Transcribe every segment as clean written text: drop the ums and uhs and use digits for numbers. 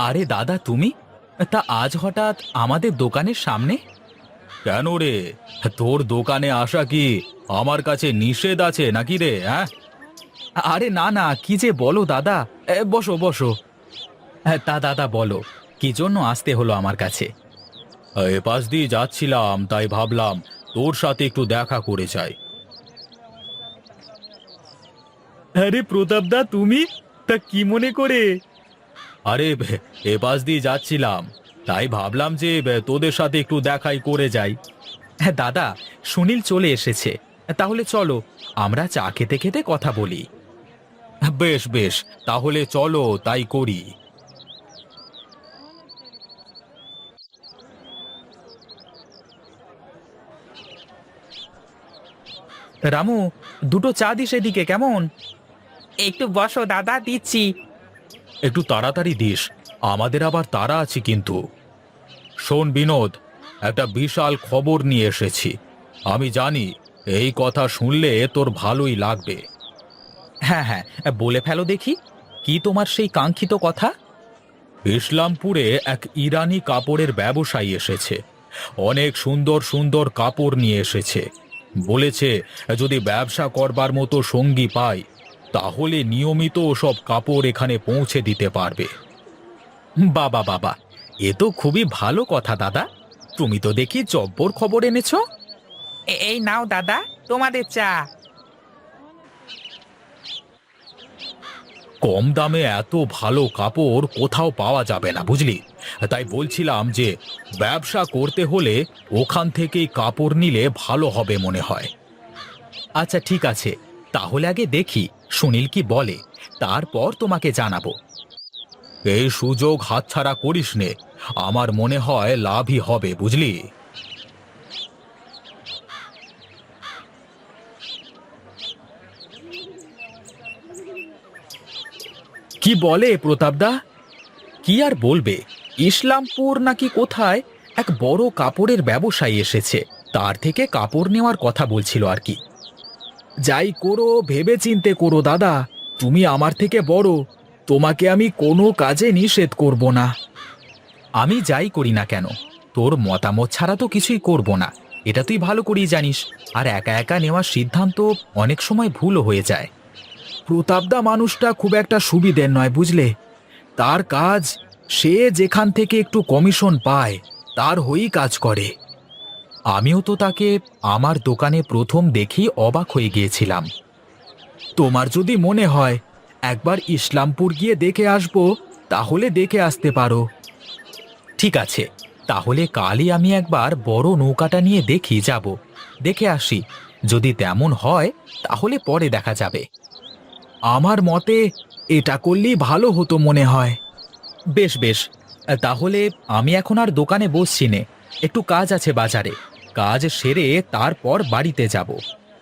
আরে দাদা, তুমি তা আজ হঠাৎ আমাদের দোকানের সামনে? কেন রে, তোর দোকানে আসা কি আমার কাছে নিষেধ আছে নাকি রে? হ্যাঁ, আরে না না, কি যে বলো দাদা। বসো বসো। তা দাদা বলো, কি জন্য আসতে হলো আমার কাছে? এ পাশ দিয়ে যাচ্ছিলাম, তাই ভাবলাম তোর সাথে একটু দেখা করে যাই। আরে প্রতাপদা, তুমি তা কি মনে করে? আরে এ পাশ দিয়ে যাচ্ছিলাম, তাই ভাবলাম যে তোদের সাথে একটু দেখাই করে যাই। হ্যাঁ দাদা, সুনীল চলে এসেছে, তাহলে চলো আমরা চা খেতে খেতে কথা বলি। বেশ বেশ, তাহলে চলো তাই করি। রামু, দুটো চা দিস এদিকে, কেমন? একটু বসো দাদা, দিচ্ছি। একটু তাড়াতাড়ি দিস, আমাদের আবার তাড়া আছে কিন্তু। শোন বিনোদ, একটা বিশাল খবর নিয়ে এসেছি। আমি জানি এই কথা শুনলে তোর ভালোই লাগবে। হ্যাঁ হ্যাঁ, বলে ফেলো দেখি, কি তোমার সেই কাঙ্ক্ষিত কথা? ইসলামপুরে এক ইরানি কাপড়ের ব্যবসায়ী এসেছে। অনেক সুন্দর সুন্দর কাপড় নিয়ে এসেছে। বলেছে যদি ব্যবসা করবার মতো সঙ্গী পাই, তাহলে নিয়মিত সব কাপড় এখানে পৌঁছে দিতে পারবে। বাবা বাবা, এ তো খুবই ভালো কথা দাদা। তুমি তো দেখি জব্বর খবর এনেছো। এই নাও দাদা, তোমাদের চা। কম দামে এত ভালো কাপড় কোথাও পাওয়া যাবে না, বুঝলি? তাই বলছিলাম যে ব্যবসা করতে হলে ওখান থেকেই কাপড় নিলে ভালো হবে মনে হয়। আচ্ছা ঠিক আছে, তাহলে আগে দেখি সুনীল কি বলে, তারপর তোমাকে জানাবো। এই সুযোগ হাতছাড়া করিস নে, আমার মনে হয় লাভই হবে, বুঝলি? কি বলে প্রতাপদা? কি আর বলবে, ইসলামপুর নাকি কোথায় এক বড় কাপড়ের ব্যবসায়ী এসেছে, তার থেকে কাপড় নেওয়ার কথা বলছিল আর কি। যাই করো ভেবে চিন্তে করো দাদা, তুমি আমার থেকে বড়, তোমাকে আমি কোনো কাজে নিষেধ করব না। আমি যাই করি না কেন, তোর মতামত ছাড়া তো কিছুই করব না, এটা তুই ভালো করেই জানিস। আর একা একা নেওয়ার সিদ্ধান্ত অনেক সময় ভুলও হয়ে যায়। প্রতাপদা মানুষটা খুব একটা সুবিধের নয়, বুঝলে? তার কাজ, সে যেখান থেকে একটু কমিশন পায় তার হয়েই কাজ করে। আমিও তো তাকে আমার দোকানে প্রথম দেখেই অবাক হয়ে গিয়েছিলাম। তোমার যদি মনে হয় একবার ইসলামপুর গিয়ে দেখে আসবো, তাহলে দেখে আসতে পারো। ঠিক আছে, তাহলে কালই আমি একবার বড় নৌকাটা নিয়ে দেখে আসি। যদি তেমন হয় তাহলে পরে দেখা যাবে। আমার মতে এটা করলেই ভালো হতো মনে হয়। বেশ বেশ, তাহলে আমি এখন আর দোকানে বসছি নে, একটু কাজ আছে বাজারে। কাজ সেরে তারপর বাড়িতে যাব।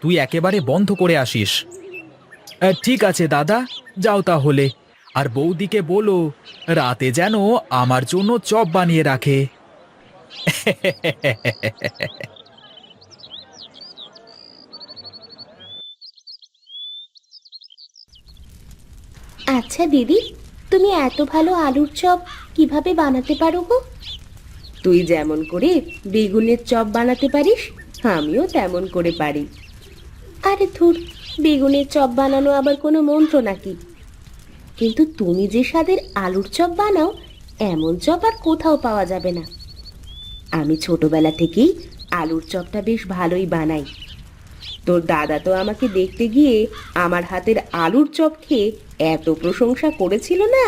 তুই একেবারে বন্ধ করে আসিস। ঠিক আছে দাদা, যাও তাহলে। আর বৌদিকে বলো রাতে যেন আমার জন্য চপ বানিয়ে রাখে। আচ্ছা দিদি, তুমি এত ভালো আলুর চপ কিভাবে বানাতে পারো গো? তুই যেমন করে বেগুনের চপ বানাতে পারিস, আমিও তেমন করে পারি। আরে ধুর, বেগুনের চপ বানানো আবার কোনো মন্ত্র নাকি? কিন্তু তুমি যে স্বাদের আলুর চপ বানাও, এমন চপ আর কোথাও পাওয়া যাবে না। আমি ছোটবেলা থেকেই আলুর চপটা বেশ ভালোই বানাই। তোর দাদা তো আমাকে দেখতে গিয়ে আমার হাতের আলুর চপ খেয়ে এত প্রশংসা করেছিল না।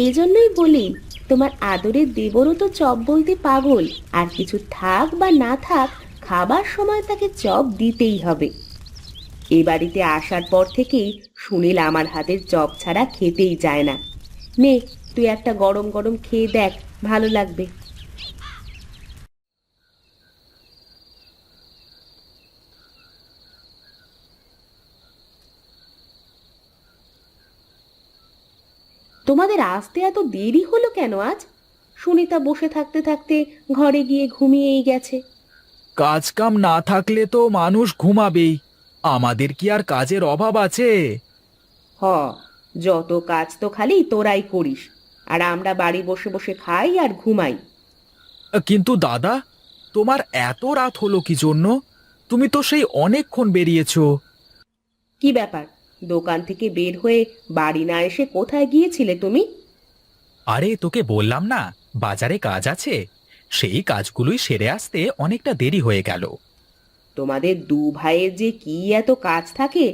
এই জন্যই বলি, তোমার আদরের দেবরও তো চপ বলতে পাগল, আর কিছু থাক বা না থাক, খাবার সময় তাকে চপ দিতেই হবে। এ বাড়িতে আসার পর থেকেই সুনীল আমার হাতের চপ ছাড়া খেতেই চায় না। নে, তুই একটা গরম গরম খেয়ে দেখ, ভালো লাগবে। তোমাদের আসতে এত দেরি হলো কেন আজ? সুনিতা বসে থাকতে থাকতে ঘরে গিয়ে ঘুমিয়েই গেছে। কাজ কাম না থাকলে তো মানুষ ঘুমাবেই, আমাদের কি আর কাজের অভাব আছে? হ, যত কাজ তো খালি তোরাই করিস। আর আমরা বাড়ি বসে বসে খাই আর ঘুমাই। কিন্তু দাদা, তোমার এত রাত হলো কি জন্য? তুমি তো সেই অনেকক্ষণ বেরিয়েছো। কি ব্যাপার, দোকান থেকে বের হয়ে বাড়ি না এসে কোথায় গিয়েছিলে তুমি? আরে তোকে বললাম না, বাজারে কাজ আছে, সেই কাজগুলোই সেরে আসতে অনেকটা দেরি হয়ে গেল। তোমাদের দু ভাইয়ের যে কি এত কাজ থাকে,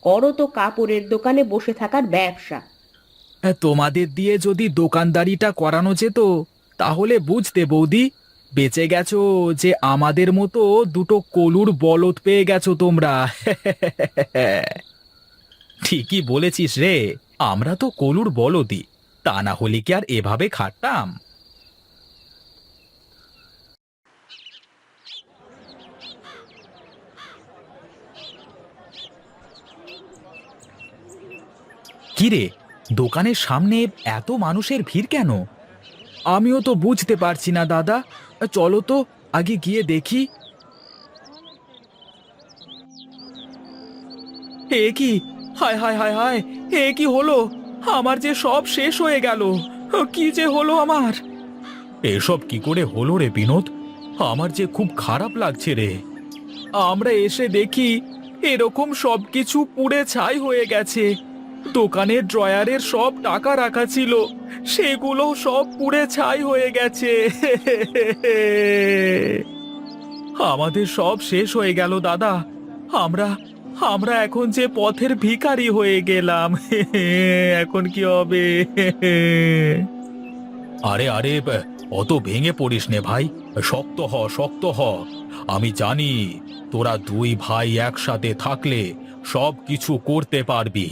করো তো কাপড়ের দোকানে বসে থাকার ব্যবসা। তোমাদের দিয়ে যদি দোকানদারিটা করানো যেত তাহলে বুঝতে বৌদি, বেঁচে গেছো যে আমাদের মতো দুটো কলুর বলদ পেয়ে গেছো তোমরা। ঠিকই বলেছিস রে, আমরা তো কলুর বলদই, তা না হলে কি আর এভাবে খাটতাম? কিরে, দোকানের সামনে এত মানুষের ভিড় কেন? আমিও তো বুঝতে পারছি না দাদা, চলো তো আগে গিয়ে দেখি। এ কি, হায় হায় হায় হায়, এ কি হলো? আমার যে সব শেষ হয়ে গেল, কি যে হলো আমার? এসব কি করে হলো রে বিনোদ? আমার যে খুব খারাপ লাগছে রে। আমরা এসে দেখি এরকম সবকিছু পুড়ে ছাই হয়ে গেছে। দোকানের ড্রয়ারের সব টাকা রাখা ছিল, সেগুলো সব পুড়ে ছাই হয়ে গেছে। আমাদের সব শেষ হয়ে গেল দাদা। আমরা আমরা এখন যে পথের ভিখারি হয়ে গেলাম। এখন কি হবে? আরে আরে, অত ভেঙে পড়িস নে ভাই, শক্ত হ শক্ত হ। আমি জানি তোরা দুই ভাই একসাথে থাকলে সব কিছু করতে পারবি।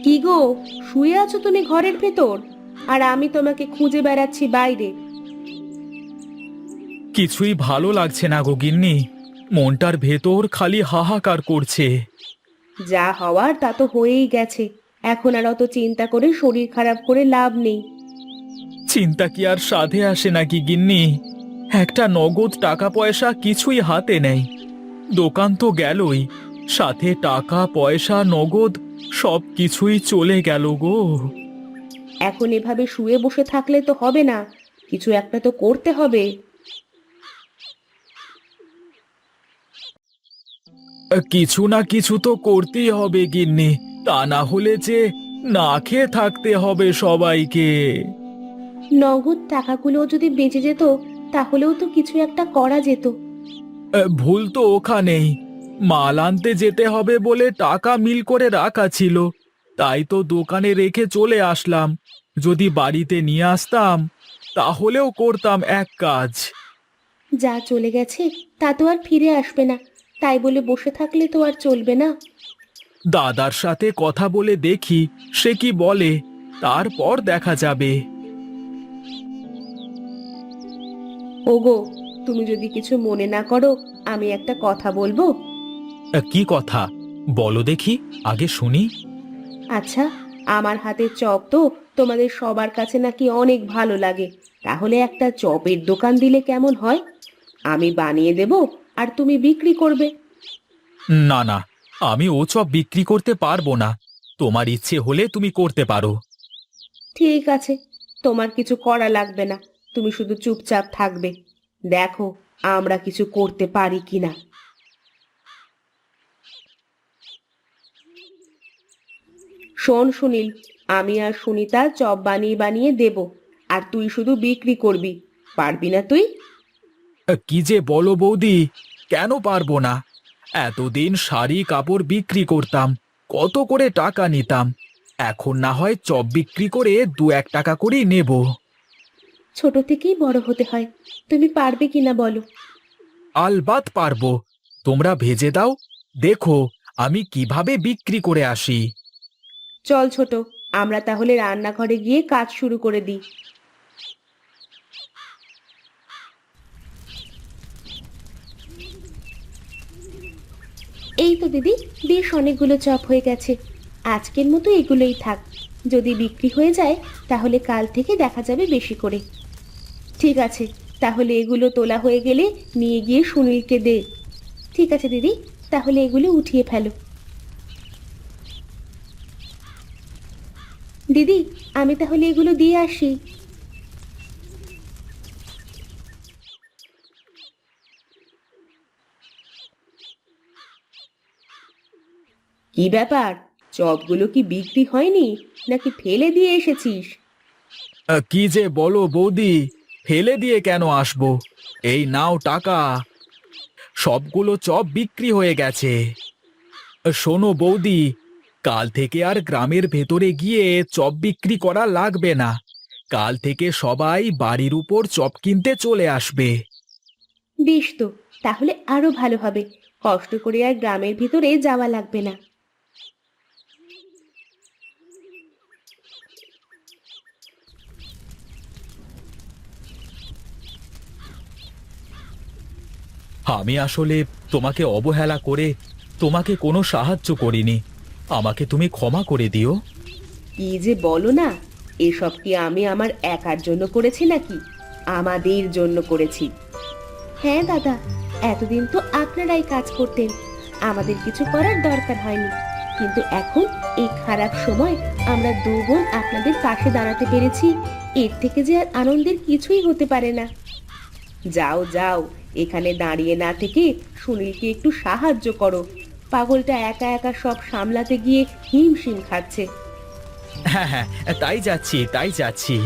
কি গো, শুয়ে আছো তুমি ঘরের ভেতর, আর আমি তোমাকে খুঁজে বেড়াচ্ছি বাইরে। কিছুই ভালো লাগছে না গো গিন্নি, মনটার ভেতর খালি হাহাকার করছে। যা হওয়ার তা তো হয়েই গেছে, এখন আর অত চিন্তা করে শরীর খারাপ করে লাভ নেই। চিন্তা কি আর সাধে আসে নাকি গিন্নি? একটা নগদ টাকা পয়সা কিছুই হাতে নেই। দোকান তো গেলই, সাথে টাকা পয়সা নগদ সব কিছুই চলে গেল গো। এখন এভাবে শুয়ে বসে থাকলে তো হবে না, কিছু একটা তো করতে হবে। কিছু না কিছু তো করতেই হবে গিন্নি, তা না হলে যে না খেয়ে থাকতে হবে সবাইকে। নগদ টাকাগুলো যদি বেঁচে যেত তাহলেও তো কিছু একটা করা যেত। ভুল তো ওখানেই, মাল আনতে যেতে হবে বলে টাকা মিল করে রাখা ছিল, তাই তো দোকানে রেখে চলে আসলাম। যদি বাড়িতে নিয়ে আসতাম তাহলেও করতাম এক কাজ। যা চলে গেছে তা তো আর ফিরে আসবে না, তাই বলে বসে থাকলে তো আর চলবে না। দাদার সাথে কথা বলে দেখি সে কি বলে, তারপর দেখা যাবে। ওগো, তুমি যদি কিছু মনে না করো, আমি একটা কথা বলবো। কি কথা? বলো দেখি, আগে শুনি। আচ্ছা, আমার হাতের চপ তো তোমাদের সবার কাছে নাকি অনেক ভালো লাগে, তাহলে একটা চপের দোকান দিলে কেমন হয়? আমি বানিয়ে দেব আর তুমি বিক্রি করবে। না না, আমি ও চপ বিক্রি করতে পারবো না। তোমার ইচ্ছে হলে তুমি করতে পারো। ঠিক আছে, তোমার কিছু করা লাগবে না, তুমি শুধু চুপচাপ থাকবে, দেখো আমরা কিছু করতে পারি কিনা। শোন সুনীল, আমি আর সুনিতা চপ বানিয়ে বানিয়ে দেব, আর তুই শুধু বিক্রি করবি, পারবি না তুই? কি যে বলো বৌদি, কেন পারবো না? এতদিন শাড়ি কাপড় বিক্রি করতাম, কত করে টাকা নিতাম। এখন না হয় চপ বিক্রি করে 2-1 টাকা করেই নেব। ছোট থেকেই বড় হতে হয়, তুমি পারবে কিনা বলো? আলবাত পারবো, তোমরা ভেজে দাও, দেখো আমি কিভাবে বিক্রি করে আসি। চল ছোট, আমরা তাহলে রান্নাঘরে গিয়ে কাজ শুরু করে দিই। এই তো দিদি, বেশ অনেকগুলো চপ হয়ে গেছে, আজকের মতো এগুলোই থাক, যদি বিক্রি হয়ে যায় তাহলে কাল থেকে দেখা যাবে বেশি করে। ঠিক আছে, তাহলে এগুলো তোলা হয়ে গেলে নিয়ে গিয়ে সুনীলকে দে। ঠিক আছে দিদি, তাহলে এগুলো উঠিয়ে ফেলো। দিদি, আমি তাহলে এগুলো দিয়ে আসি। কি ব্যাপার, চপগুলো কি বিক্রি হয়নি নাকি ফেলে দিয়ে এসেছিস? কি যে বলো বৌদি, ফেলে দিয়ে কেন আসবো? এই নাও টাকা, সবগুলো চপ বিক্রি হয়ে গেছে। শোনো বৌদি, কাল থেকে আর গ্রামের ভেতরে গিয়ে চপ বিক্রি করা লাগবে না। কাল থেকে সবাই বাড়ির উপর চপ কিনতে চলে আসবে। বেশ তো, তাহলে আরো ভালো হবে, কষ্ট করে আর গ্রামের ভিতরে যাওয়া লাগবে না। আমি আসলে তোমাকে অবহেলা করে তোমাকে কোনো সাহায্য করিনি। আমাকে তুমি ক্ষমা করে দিও। কি যে বলো না, এসব কি আমি আমার একার জন্য করেছি নাকি? আমাদের জন্য করেছি। হ্যাঁ দাদা, এতদিন তো আপনারাই কাজ করতেন, আমাদের কিছু করার দরকার হয়নি। কিন্তু এখন এই খারাপ সময় আমরা দু বোন আপনাদের পাশে দাঁড়াতে পেরেছি, এর থেকে যে আর আনন্দের কিছুই হতে পারে না। যাও যাও, এখানে দাঁড়িয়ে না থেকে সুনীলকে একটু সাহায্য করো। পাগলটা একা একা সব সামলাতে গিয়ে হিমশিম খাচ্ছে। হ্যাঁ হ্যাঁ, তাই যাচ্ছি।